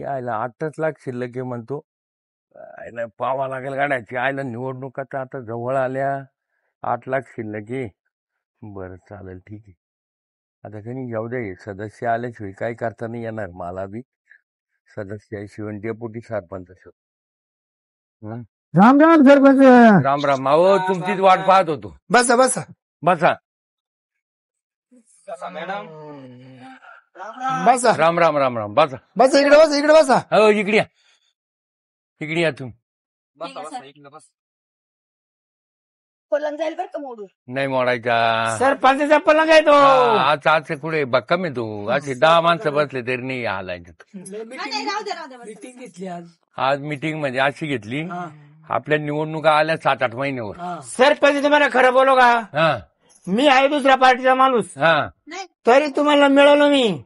यायला 8 लाख शिल्लक आहे म्हणतो. आयला पाहावा लागेल गाड्याची. आयला निवडणुका तर आता जवळ आल्या. 8 लाख शिल्लक आहे. बरं चालेल ठीक आहे. आता काही जाऊ दे. सदस्य आल्याशिवाय काही करता नाही येणार मला बी. सदस्याशिवाय डेप्युटी सरपंच हं? राम राम सरपंच. राम राम. अहो तुमचीच वाट पाहत होतो. बसा बसा बसा. मॅडम बसा राम राम राम राम. बसा. बसा इकडे बसा इकडे बसा. हो इकडे या. इकडे या तुम्ही. बसा बसा इकडे बस. पलंग जाईल बरं का मोडून. नाही मोडायचा. सरपंचाचा पलंग आहे तो. आज कुठे बक्कम आहे तू. असे 10 माणसं बसले तरी नाही हालायचं. नाही, राहू दे, राहू दे, बस. घेतली आज. आज मीटिंग म्हणजे अशी घेतली. आपल्या निवडणुका आल्या 7-8 महिन्यावर. सरपंच तुम्हाला खरं बोलो का, हा मी आहे दुसऱ्या पार्टीचा माणूस, हा नाही तरी तुम्हाला मिळवलं. मी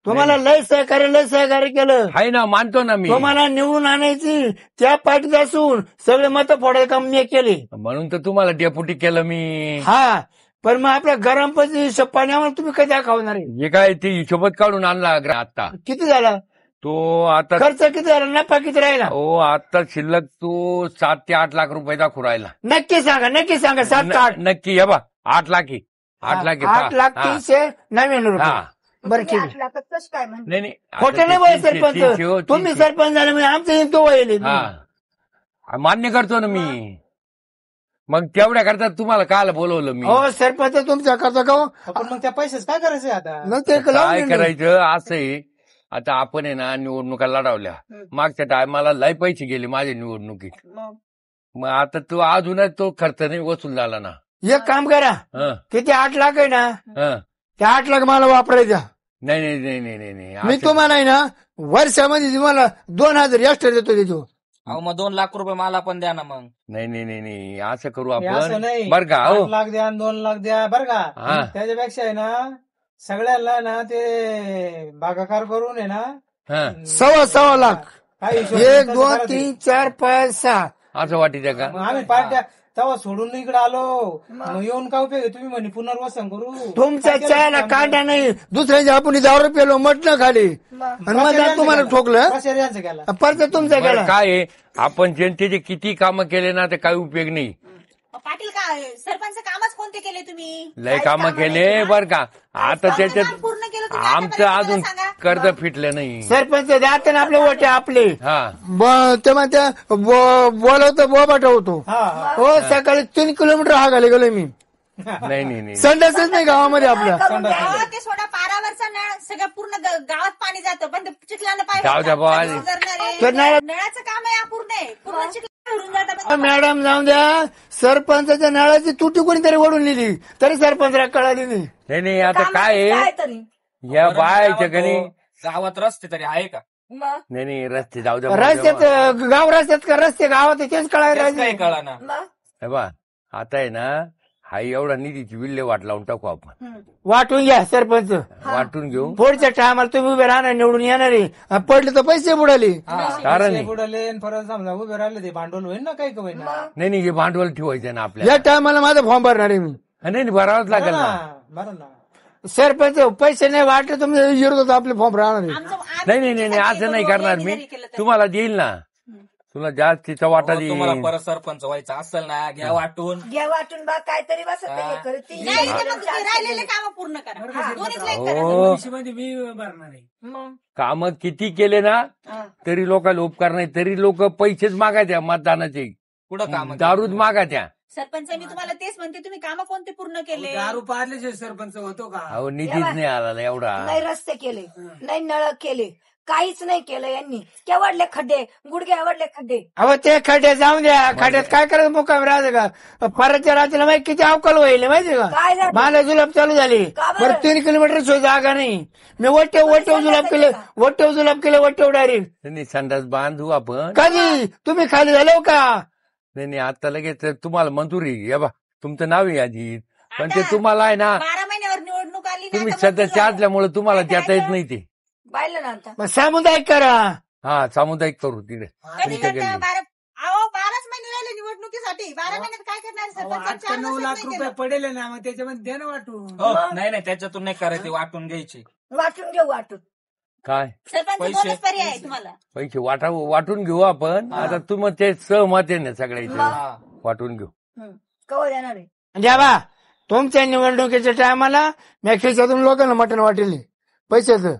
तुम्हाला लय सहकार्य केलं. आहे ना. मानतो ना मी. तुम्हाला निवडून आणायची त्या पार्टीत असून सगळे मत फोडायचं काम मी केले. म्हणून तर तुम्हाला डेप्युटी केलं मी. हा, पण मग आपल्या गरम पैसे पाण्यावर तुम्ही कधी दाखवणार आहे? हे काय ते हिशोबत काढून आणला आता. किती झाला तो आता खर्च, किती झाला, नफा किती राहिला? हो आता शिल्लक तो 7 ते 8 लाख रुपये दाखवू राहिला. नक्की सांगा 7 का 8? नक्की. हे बा 8 लाख आहे. 8 लाख आहे. 8,399 रुपये. हा. बरं ठीक आहे. 8 लाखात कसं काय म्हणते? नाही नाही. खोटं नाही बोल 300, सरपंच. तुम्ही 300. सरपंच झाले म्हणजे आमचं हिंदू व्हायले. हा मान्य करतो ना मी. मग तेवढ्या करता तुम्हाला काल बोलवलं मी. हो सरपंच तुमच्या करता का हो? पण मग त्या पैशाच काय करायचंय आता? मग ते काय लावून देणार. करायचं असं आहे. आता आपण आहे ना निवडणुका लढवल्या. मागच्या टायमाला लय पैसे गेले माझ्या निवडणुकीत. मग मग आता तो अजूनच तो खर्च नाही वसूल झाला ना. एक काम करा, हं, किती 8 लाख आहे ना, हं. त्या 8 लाख मला वापरायचा. नाही नाही नाही नाही नाही नाही. मी असं- तुम्हाला आहे ना वर्षामध्ये तुम्हाला 2,000 एक्स्ट्रा देतो देतो. अहो मग 2 लाख रुपये मला पण द्या ना मग. नाही नाही नाही नाही. असं करू हे असं आपण. नाही. बर का. हो 8 लाख द्या आणि 2 लाख द्या बरं हा. का. त्याच्यापेक्षा आहे ना सगळ्यांना ना ते भागाकार करून आहे ना हं. 1.25 लाख. काय हिशोब 1 तसं 2 करा ते. 3 4 5 6. असं वाटतं का. मग आम्ही पार्ट्या तेव्हा सोडून इकडे आलो. मग येऊन काय उपयोग आहे? तुम्ही म्हणे पुनर्वसन करू. तुमच्या काय केलं चहाला काम? कांदा नाही, दुसऱ्याच्या आपण 10 पेलो मटण खाली आणि मग तुम्हाला ठोकलं. प्रचार यांचं केला. परत तुमचा बरं, गेला. काय आहे, आपण जनतेचे किती कामं केले ना ते काही उपयोग नाही. पाटील काय सरपंच कामच कोणते केले तुम्ही? लय काहीच कामं कामं केले नाही. बर का. आता काम त्याच्यात पूर्ण केलं तुम्ही आमचं आतापर्यंत अजून मला सांगा. कर्ज फिटलं नाही. सरपंच द्या ना आपले वोटे आपले. हा ते म्हणते बोलवतो बोबा ठेवतो. हा हा. हो सकाळी 3 किलोमीटर हा घाले गेलो मी. नाही नाही नाही. संडासच नाही गावामध्ये आपल्या. करून द्या. ते सोडा पारावरचा नळ सगळं पूर्ण गावात पाणी जातं पण ते चिखलानं पाय जाऊ द्या बुवा. तर नळ- नळाचं काम आहे अपूर्ण आहे. पूर्ण चिखल भरून जातं पण- मॅडम जाऊन द्या. सरपंचाच्या नळाची तुटी कोणीतरी ओढून लिहिली तरी सरपंचाला कळाली नाही. नाही नाही. आता काय काय आहे तरी या बरं, बायच्या गावात कणी. गावात रस्ते तरी आहे का? मग नाही नाही रस्ते जाऊ द्या. रस्त्यात गाव रस्त्यात का रस्ते गावात आहे तेच कळायला तेच काही नाही. कळा ना. मग हे बा आता आहे ना हा एवढा निधीची विल्हेवाट लावून टाकू आपण. वाटून घ्या सरपंच. वाटून घेऊ. पुढच्या टायमाला तुम्ही उभे राहणार निवडून येणार आहे. पडले तर पैसे बुडाले. कारण पैसे नाही. बुडाले आणि परत समजा उभे राहिले ते भांडवल होईल ना काही होईल ना. नाही नाही. हे भांडवल ठेवायचं ना आपल्याला. या टायमाला माझा फॉर्म भरणार आहे मी. नाही नाही भरावंच लागेल ना. बरं ना. सरपंच पैसे नाही वाटले तुम्ही विरोधात आपले फॉर्म राहणार आहे. आमचं आम्ही नाही नाही नाही नाही. असं नाही करणार मी. जरी केलं तरी. तुम्हाला देईल ना. तुला जास्तीचा वाटा अहो, तुम्हाला देईल. परत सरपंच व्हायचं असेल ना घ्या वाटून. घ्या वाटून बा काहीतरी बसत हा. नाही करती. नाही तर मग ते राहिलेले काम पूर्ण करा. हा, दोन्हीतलं एक करा. हो मग काम किती केले ना हा. तरी लोकांना उपकार नाही. तरी लोक पैसेच मागायच्या मतदानाचे. कुठं काम दारूच मागायच्या. सरपंचांनी तुम्हाला तेच म्हणते तुम्ही कामं कोणते पूर्ण केले? दारू पारल्याशिवाय सरपंच होतो का? अहो निधीच नाही आला एवढा. नाही रस्ते केले, नाही नळ केले, काहीच नाही केलं यांनी. केवढले खड्डे, गुडघे आवडले खड्डे. अहो ते खड्ड्यात जाऊन द्या. खड्ड्यात काय करायचं मुक्काम राहते का? परतच्या रात्रीला माहिती किती अवकाल होईल माहिती का? काय झालं? मला जुलाब चालू झाली. का बरं? बरं 3 किलोमीटर सोय जागा नाही. मी वट्टेव जुलाब केले वट्टेव डायरेक्ट. नाही संडास बांधू आपण. कधी तुम्ही खाली झालो का? नाही आता लगेच तुम्हाला मंजुरी. या बा तुमचं नाव आहे यादीत. पण ते आता तुम्हाला आहे ना 12 महिन्यावर निवडणूक आली ना, तुम्ही आता मंजूर सध्या झालं. असल्यामुळे तुम्हाला काय देता येत करायचं? नाही ते. पाहिलं ना आता. मग सामुदायिक करा. हा सामुदायिक करू तिकडे. कधी तुमच्या करता? गल्लीत. 12च महिने राहिले निवडणुकीसाठी. 12 महिन्यात काय करणार सरपंच? 8-9 लाख रुपये पडेल ना मग त्याच्यामध्ये द्या ना वाटून. हो, नाही नाही त्याच्यातून नाही करायची वाटून घ्यायची. वाटून घेऊ वाटून. काय सरपंच पैसे. दोनच पर्याय आहे तुम्हाला. पैसे वाटून घेऊ आपण. आता तुम्ही ते सहमत आहे ना सगळ्याचे हा. वाटून घेऊ. कवर येणार आहे द्या बा तुमच्या निवडणुकीच्या टायमाला मी खिशातून लोकांना मटण वाटेल पैशाचं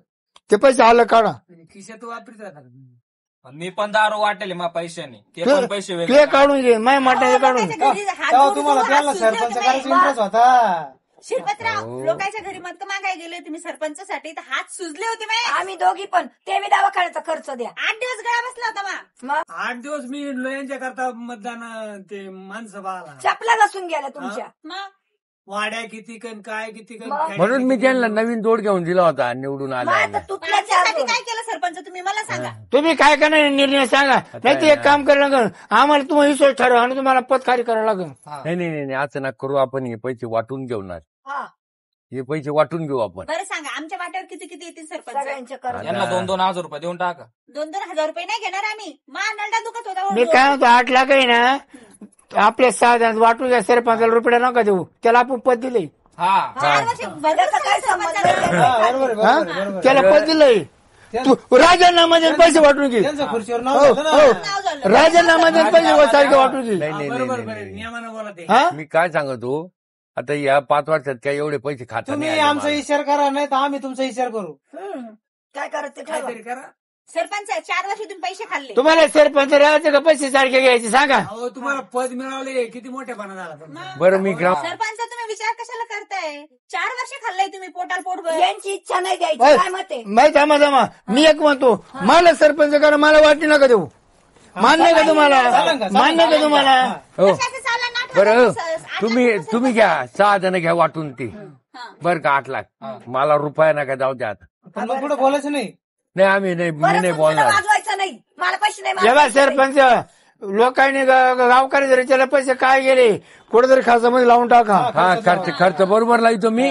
ते पैसे आलं काढा. खिशात वापरीत राहतात. मी पण दारू वाटेल मा पैशाने ते तू- पण पैसे ते वेगळे काढून घे माय मटण काढून लोकांच्या घरी हात तेव्हा जोडून तुम्हाला हात त्याला सुजले सरपंच होते करायचा बाई. इंटरेस्ट होता. शिरपतराव हो. लोकांच्या घरी मत मागाय गेले तुम्ही सरपंचासाठी तर हात सुजले होते बाई. आम्ही दोघी पण ते मी दवाखान्याचा खर्च द्या 8 दिवस गळा बसला होता मा. मग 8 दिवस मी यांच्या करता मतदान ते मानसभाला चपला घासून गेल्या तुमच्या मग वाड्या किती कण काय किती कण मग? खेड्या म्हणून मी किती त्यांना कण. नवीन जोड घेऊन दिला होता निवडून मग आता आल्या. तुटल्या आमच्यासाठी चार काय केलं सरपंच तुम्ही मला सांगा. तुम्ही काय करणार निर्णय सांगा नाही तर एक काम करायला लागेल आम्हाला तुम्हाला विश्वास ठरवा आणि तुम्हाला पद खाली करावं लागेल. नाही असं ना करू आपण. हे पैसे वाटून घेऊ ना. हा हे पैसे वाटून घेऊ आपण. बरं सांगा आमच्या वाट्यावर किती किती येतील सरपंच. सगळ्यांचे कर्ज यांना 2,000 रुपये देऊन टाका. 2-2 हजार रुपये नाही घेणार आम्ही. मा नरडा दुखत होता. मी काय म्हणतो 8 लाख आहे ना आपल्या 6 जण वाटून घ्या सरपंचाला रुपये नका देऊ त्याला आपण पद दिलंय. हा 4 वर्ष भरपूर त्याचा काय संबंध सरपंचाला. हा, बरोबर आहे, हा? बरोबर आहे, बरोबर आहे. त्याला पद दिलंय. तू राजीनामा पैसे वाटून घे. त्यांचं खुर्चीवर नाव हो झालं हो ना. नाव झालं. राजीनामा पैसे सारखे वाटून घे. नाही हा, नाही बरोबर नाही, बरोबर. नाही नियमानं बोला ते. हा मी काय सांगतो आता या 5 वर्षात काय एवढे पैसे खाता तुम्ही नाही आले आमचा मला. विचार करा नाही तर आम्ही तुमचा विचार करू. काय करायचं ते ठरवा. काहीतरी करा. सरपंच 4 वर्ष तुम्ही पैसे खाल्ले. तुम्हाला सरपंच राहायचे का पैसे सारखे घ्यायचे सांगा. अहो तुम्हाला पद मिळाले किती मोठेपणा झाला तुमचा. बरं मी ग्राम सरपंच तुम्ही विचार कशाला करताय. 4 वर्ष खाल्लंय तुम्ही पोटाल पोटभर. यांची इच्छा नाही द्यायची होय. काय मत आहे माहित जमा मी एक म्हणतो मला सरपंच करा मला वाटणी नका देऊ. मान्य का तुम्हाला चालेल का? मान्य का तुम्हाला हो कशाचं चाललं नाटक? बरं आठ तुम्ही लाख तुम्ही घ्या 6 जण घ्या वाटून ते. हा. बरं का 8 लाख मला रुपया नका जाऊ द्या आता. पण मग पुढे बोलायचं नाही. नाही आम्ही नाही मी बरं नाही तुमचं बोलणार. वाजवायचं नाही मला पैसे नाही जेव्हा मागायचे नाही. सरपंच लोकांनी गावकरी जरी त्याला पैसे काय गेले कुठेतरी खासामध्ये लावून टाका. हा खर्च बरोबर लावतो मी.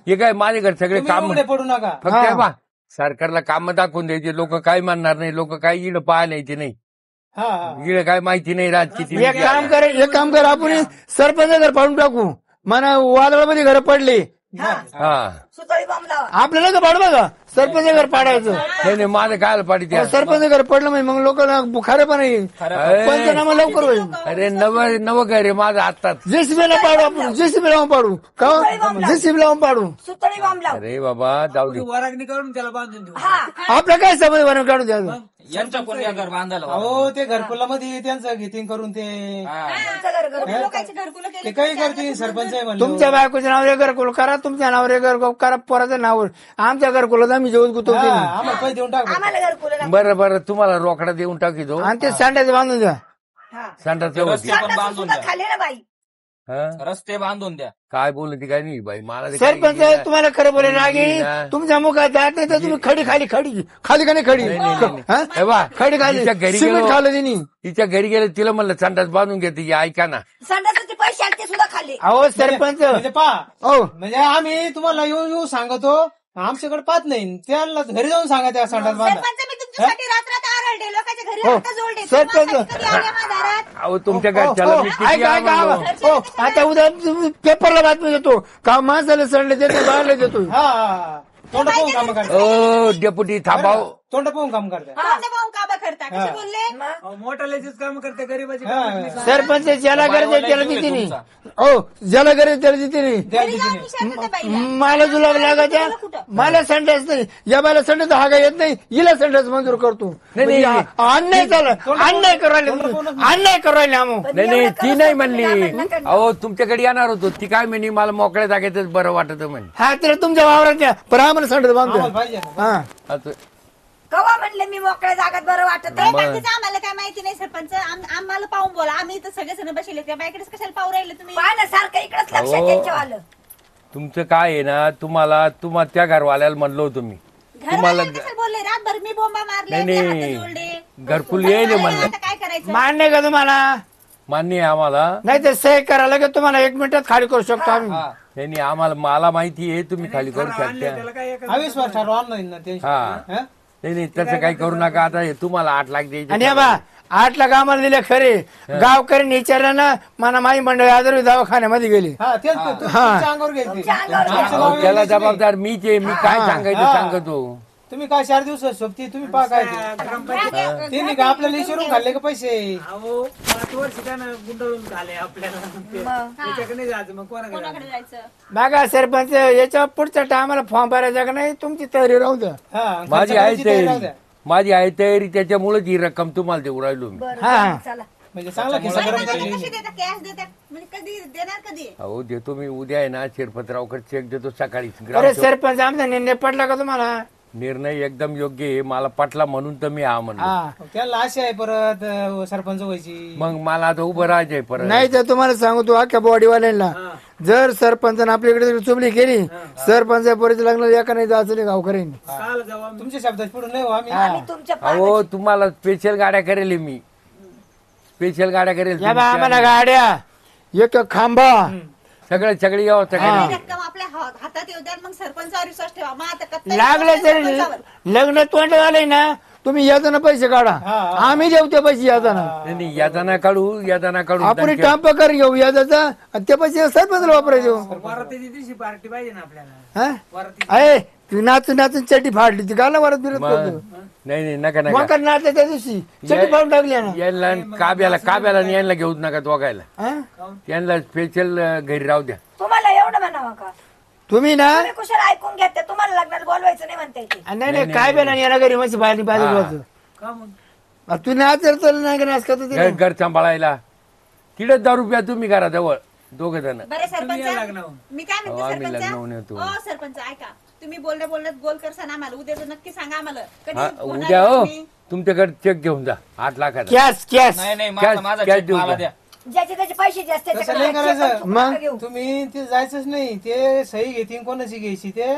हे काय माझे घर सगळे तुम्ही काम एवढे पडू नका. फक्त हा. हे बा सरकारला काम दाखवून द्यायचे. लोक काय म्हणणार नाही. लोक काय इड पाहायला यायचे नाही. हा हा. इड काय माहिती नाही रात किती एक काम कर आपण सरपंच घर पाडून टाकू म्हणा वादळामध्ये घर पडले हा सुतळी बॉम्ब लावा आपल्याला का पाडवा का सरपंच घर पाडायचं. नाही माझं काय पाडीते. सरपंच घर पडलं म्हणजे मग लोकांना खरं पण येईल पंचनामा लवकर होईल. अरे नवं घर आहे माझं आत्ताच. जेसीबीला पाडू आपण जेसीबी लावून पाडू का जेसीबी लावून पाडू. सुतळी बॉम्ब लावा अरे बाबा जाऊ दे. वरागणी करून त्याला बांधून देऊ. हा आपलं काय समज बनवून काढून द्यायचं. यांच्या कोणी घर बांधायला अहो ते घरकुलामध्ये त्यांचं घेतीन करून ते तुमचं घर घर लोकांचे घरकुलं केले. ते काही करतील सरपंच आहे म्हणलं. तुमच्या बायकोच्या नावावर घरकुल करा तुमच्या नावावर घरकुल करा पोराच्या नावावर आमच्या घरकुलात आम्ही जेवण गुतवतो हा, आम्हाला पैसे देऊन टाक. आम्हाला घरकुल बरं तुम्हाला रोकडा देऊन टाकीतो. आणि ते सांड्याचं बांधून द्या. सांडाचं होती. पण बांधून द्या. खाली ना बाई हा? रस्ते बांधून द्या. काय बोलत काय नाही बाई मला ते काही सरपंच नाही. तुम्हाला खरं बोले रागी नाही. तुमच्या मुखात जात नाही तर तुम्ही खडी खाली खाली का नाही खडी नाही. हा? हे बा, खडी खाली तिच्या घरी सिमेंट गेलो. खाल्लं तिने. तिच्या घरी गेलं तिला म्हणलं संडास बांधून घेते हे ऐका ना. संडासाचे पैसे आले ते सुद्धा खाल्ले अहो सरपंच म्हणजे पहा हो म्हणजे आम्ही तुम्हाला येऊ सांगतो आमच्याकडे पाहत नाही त्याला घरी जाऊन सांगा त्या संडास बांधा. सरपंच मी तुमच्यासाठी रात्रात आरडले. लोकांच्या घरी हो. हात जोडले. सरपंच. तुम्हाला कधी आले माझ्यात? अहो तुमच्या हो, घरच्याला हो, मी किती ऐका, ऐका, आवडलो. ऐका. हो, आता उद्या तुम्ही पेपरला बातमी देतो का माणसाला सडले देतो बाहेरला देतो. हा हा. तोंड पाहून काम करता. ओ डेप्युटी थांबाव. तोंड पाहून काम करता. कोणते पाहून काबा करता कसे बोलले. मोठा लेचीच काम करते गरीबाची सरपंच ज्याला गरज आहे त्याला देते नाही. हो ज्याला गरज आहे त्याला देते नाही. घरी जाऊन विचारते त्या बाईला. मला जुलाब लागत आहे. कुठं? मला संडास नाही या बायला संडास हागा येत नाही हिला संडास मंजूर करतो. नाही, नाही. म्हणजे अन्याय झाला अन्याय करायला अन्याय करायला आम्ही. नाही ती नाही म्हणली. अहो तुमच्याकडे येणार होतो ती काय म्हणे मला मोकळ्या जागेतच बरं वाटत म्हणे. हा तर तुमच्या वावरात द्या पण आम्हाला संडास बांधतो. पाहिजे ना. हा असं. कवा म्हणले मी मोकळ्या जागात बरं वाटत काय आहे बाकीचं आम्हाला काय माहिती नाही सरपंच. आम्हाला पाहून बोला. आम्ही तर सगळेजण बसले. त्या बाईकडेच कशाला पाहू राहिले तुम्ही. पाहण्यासारखं इकडंच लक्ष हो. त्यांच्या आलं तुमचं काय आहे ना तुम्हाला त्या घरवाल्याला म्हणलो होतो मी तुम्हाला घरवाले कशाला बोलले. रातभर मी बोंबा मारले. नाही, मी हात नाही. जोडले. घरकुल येईल म्हणलं. आता काय करायचं. मान्य का तुम्हाला मान्य आहे आम्हाला. नाही तर सही करायला की तुम्हाला 1 मिनिटात खाली करू शकतो आम्ही. हा. त्यांनी आम्हाला मला माहिती आहे तुम्ही खाली करू शकता. त्याला काय अविश्वास ठरवा ऑनलाईन ना ते. हा हा? नाही तसं काही करू नका. आता हे तुम्हाला 8 लाख आणि द्यायचे. हे बा 8 लाख आम्हाला दिले खरे गावकऱ्यांनी विचारलं ना मला माझी मंडळी आदर दवाखान्यामध्ये गेली. हा तेच तुमच्या अंगावर घ्यायचे. तुमच्या अंगावर आमचं अहो, नाव त्याला घ्यायचं नाही. जबाबदार मीच आहे. मी काय सांगायचं सांगतो. तुम्ही काय 4 दिवस सोबती तुम्ही पहा काय ते. त्यांनी का आपल्याला विचारून खाल्ले का पैसे? अहो 5 वर्ष त्यानं गुंडळून झाले आपल्याला त्याच्याकडे नाही जायचं मग कोणाकडे कोणाकडे जायचं? बघा सरपंच याच्या पुढच्या टायमाला फॉर्म भरायचा का नाही तुमची तयारी राहू द्या. हा माझी खर्च आहे करायची तयारी राहू तयारी द्या. माझी आहे तयारी त्याच्यामुळेच ही रक्कम तुम्हाला देऊ राहिलो मी. बरं हा. चला म्हणजे चांगला खिस्सा गरम कशी केली. देता? कॅश देता म्हणजे कधी देणार कधी? अहो देतो मी उद्या आहे ना शिरपतरावकडे चेक देतो सकाळीच. अरे ग्रामसेवक सरपंच आमचा निर्णय पडला का तुम्हाला? निर्णय एकदम योग्य आहे. मला पटला म्हणून तर मी हा म्हणलो. हा त्याला आशा आहे परत सरपंच व्हायची. मग मला आता उभं राहायचंय परत. नाही तर तुम्हाला सांगतो अख्ख्या बॉडीवाल्यांना जर सरपंचानं आपल्याकडे चुबली केली सरपंच पोरीचं लग्न एका नाही जायचं नाही गावकऱ्यांनी. तुमच्या शब्दात पुढे नाही हो आम्ही. आम्ही तुमच्या अहो तुम्हाला स्पेशल गाड्या करेल मी. स्पेशल गाड्या करेल. या बा आम्हाला गाड्या एक खांबा सगळं सगळी व्यवस्था ही करेल. रक्कम आपल्या हातात येऊ द्या मग सरपंचावर विश्वास ठेवा. मग आता कत्तल लागलं तरी सरपंचावर. लग्न तोंड आलंय ना तुम्ही यातना पैसे काढा आम्ही देऊ ते पैसे यातना नाही, नाही यातना काढू यातना काढू. आपण टांप कर घेऊ याचा आणि ते पैसे सरपंचला वापरायचे. वरातीच्या दिवशी पार्टी पाहिजे ना आपल्याला. हा? अरे तू नाचून नाचून चटी फाडली ती गाला वरत बिरत मग करतो नाही नाही नका नका. मकर नाचल्या त्या दिवशी चटी फाडून टाकली ना. यांना काब्याला आणि यांना घेऊच नका दोघायला. हा? यांना स्पेशल घरी राहू द्या. तुम्हाला एवढं म्हणावं का? तुम्ही ना तुम्ही कुशाला ऐकून घ्या ते तुम्हाला लग्नात बोलवायचं नाही म्हणता येते. नाही नाही काय बेला येणार घरी मग बाहेर बाहेर तू नाच नाही का नाच करतो घर घर सांभाळायला तिकडे 10 रुपया तुम्ही करा जवळ दोघ जण. बरं सरपंच मी काय हो, म्हणते आम्ही लग्नावून येतो. सरपंच हो सरपंच ऐका तुम्ही बोलण्यात गोल करसान आम्हाला उद्या तर नक्की सांगा आम्हाला कधी हा होणार उद्या हो तुम्ही? तुमच्याकडे चेक घेऊन जा 8 लाखाचा. कॅश कॅश नाही नाही कॅश- माझा कॅश check देऊ मला का? द्या. ज्याचे त्याचे पैसे जास्त तसं नाही करायचं. मग? घेऊ. तुम्ही ते जायचंच नाही. ते सही घेतील कोणाची घ्यायची ते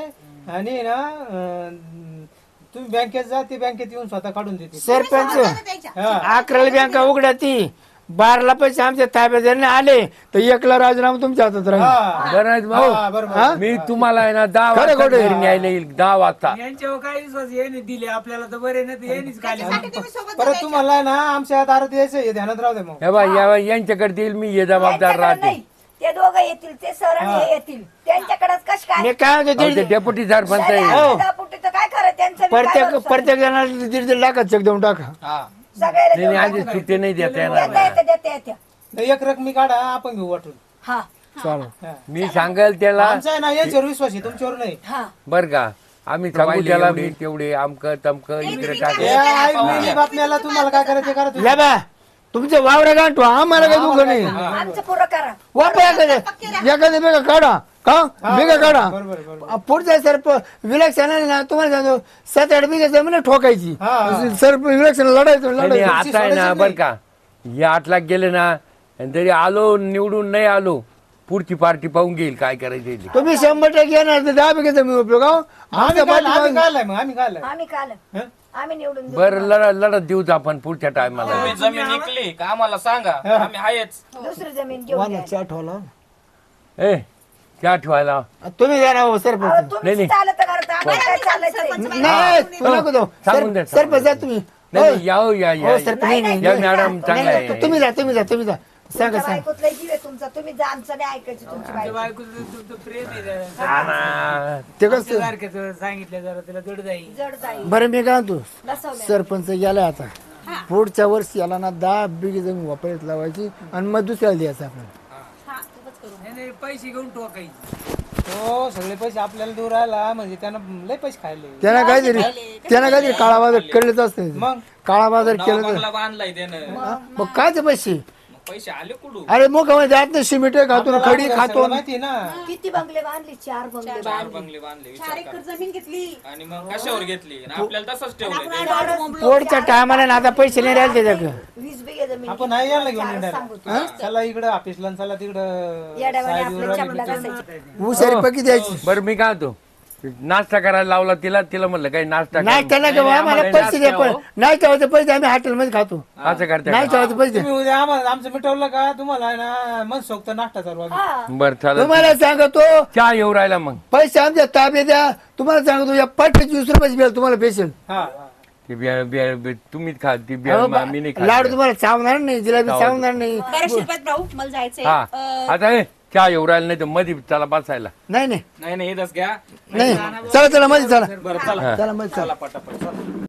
आणि ना तुम्ही बँकेत जा ते बँकेत येऊन स्वतः काढून देते. सरपंच द्यायच्या. हा 11 बँका उघड्या ती 12 पैसे आमच्या ताब्यात जर नाही आले तर 1ला राजीनामा तुमच्या हातात राहील. हा. बरं आहे भाऊ हा, बरोबर. हा? मी तुम्हाला आहे ना 10 खरं वाजता खोटं? घरी न्यायला येईल 10 वाजता. यांच्यावर काय विश्वास यांनी दिले आपल्याला तर बरे नाही यांनीच त्याच्यासाठी तुम्ही सोबत परत जायचं. तुम्हाला ना आमच्या दारात यायचं हे ध्यानात राहू दे मग. हे बा यांच्याकडे येईल मी हे जबाबदार त्यांच्याकडे राहते. नाही. ते दोघं येतील ते सर आणि हे येतील त्यांच्याकडेच कश काय मी काय म्हणतो अहो, ते डेप्युटी सरपंच आहे. हो. पुटी तर काय खरं त्यांचं बी काय प्रत्येक भरोसा? प्रत्येक जणाला 1.5 लाखात चेक देऊन टाका. हा सगळ्याला नाही देऊन नाही टाकू. आधी सुट्टे नाही देता येणार देता येतं, देता येतं. तर एक रकमी काढा आपण घेऊ वाटून. हा चालेल हा. मी सांगेल त्याला आमचा आहे ना यांच्यावर विश्वास आहे तुमच्यावर नाही. हा बर का आम्ही सांगू त्याला तेवढे आमकं तमकं इकडे हे टाके. आहे मिनी बातम्याला तुम्हाला काय करायचं ते करा तुम्ही. या बा तुमचं वावर गाठवा आम्हाला काय दुःख नाही आमचं पुरं करा वापर एखाद्या बेगा काढा का बेगा काढा बरोबर बरोबर. पुढचा सरप विलक्षण ना तुम्हाला सांगतो 7-8 बिघा जमीन ठोकायची हा. सरप विलक्षण लढायचं नाही, लढायचं आता आहे ना बर का हे 8 लाख गेले ना आणि जरी आलो निवडून नाही आलो पुढची पार्टी पाहून घेईल काय करायचं ते. तुम्ही 100% येणार तर 10 बिघा जमीन उपयोग आम्ही आमच्या काय आम्ही पाठीमागे- काय आलाय मग आम्ही काय आलाय? आम्ही काल हं? आम्ही निवडून देऊ. बरं लढत देऊच आपण पुढच्या टायमाला. तुम्ही जमीन विकली का आम्हाला सांगा आम्ही आहेच. दुसरी जमीन घेऊन वाला द्या. चहा ठेवला. ए त्या ठेवायला तुम्ही जा ना अहो, सरपंच नाही, तुम्ही नाही. चालत करत आम्हाला काय चालायचं सरपंच नाही तू नको जाऊ. सांगून द्या, सरपंच जा तुम्ही नाही नाही, या हो, या हो या सरपंच नाही, नाही, या नाही. मॅडम चांगला नाही, आहे. तुम्ही जा सांगा तुमच्या सांगा बायकोत लय जीव आहे तुमचा तुम्ही जा आमचं नाही ऐकायची तुमची बायको हा ना. ते कसं सांगितलं जरा तिला जड जाईल. जड जाईल बरं मी काय म्हणतो बसवलं सरपंच गेलाय आता पुढच्या वर्षी याला ना 10 बिघे जमीन वापरायला लावायची आणि मग दुसऱ्याला द्यायचं आपण हा, खूपच करू. पैसे घेऊन ठोकायचे. हो सगळे पैसे आपल्याला देऊ राहिला म्हणजे त्यानं लय पैसे खायले. त्यांना काहीतरी काळा बाजार केलेच असते मग काळा बाजार नवा केलं तर बंगला बांधलाय त्यानं मग काय ते पैसे मग पैसे आले कुठून? अरे मग जात नाही सिमेंट खातो खडी आपल्याला खातो सगळं माहिती आहे ना. किती बंगले बांधले 4 बंगले 4 बांधले बंगले बांधले 4 विचार एकर करा. जमीन घेतली आणि मग कशावर घेतली आणि आपल्याला तसंच ठेवलंय आपण ते. डॉलर बोंबलो. पोटच्या टायमाला ना आता पैसे नाही राहिले त्याच्याकडे 20 बिघे जमीन आपण घेतली. नाही यायला घेऊन चारच येणार. सांगू हा? चला इकडं ऑफिसला आणि चला तिकडं येड्यावानी साहेब आपल्या येऊन राहिले. चपला घासायची. हुशारी पकी द्यायची बरं मी काय होतो नाश्ता करायला लावला तिला म्हणलं काही नाश्ता कर. नाही त्यांना का आम्हाला पैसे द्या पण नाही ठेवायचे पैसे आम्ही हॉटेलमध्ये खातो असं करते नाही ठेवायचे पैसे तुम्ही उद्या आम्हाला आमचं मिटवलं का तुम्हाला आहे ना मन सोक्त नाश्ता चालू आम्ही. हा बर चालेल तुम्हाला सांगतो चहा येऊ राहिला मग पैसे आमच्या ताब्यात द्या तुम्हाला सांगतो या पाठीची 20 रुपयाची बिल तुम्हाला पेशल हा हा. ती तुम्हीच खा ती मी नाही लाडू खात. तुम्हाला चावणार नाही जिलेबी चावणार नाही बरं शिल्पत भाऊ मला जायचंय हा आता हे चहा येऊ राहिला नाही तर मध्ये चला बसायला. नाही नाही नाही नाही इथंच घ्या. नाही चला चला मध्ये चला बरं चला चला मध्ये चला चला पटापट चला.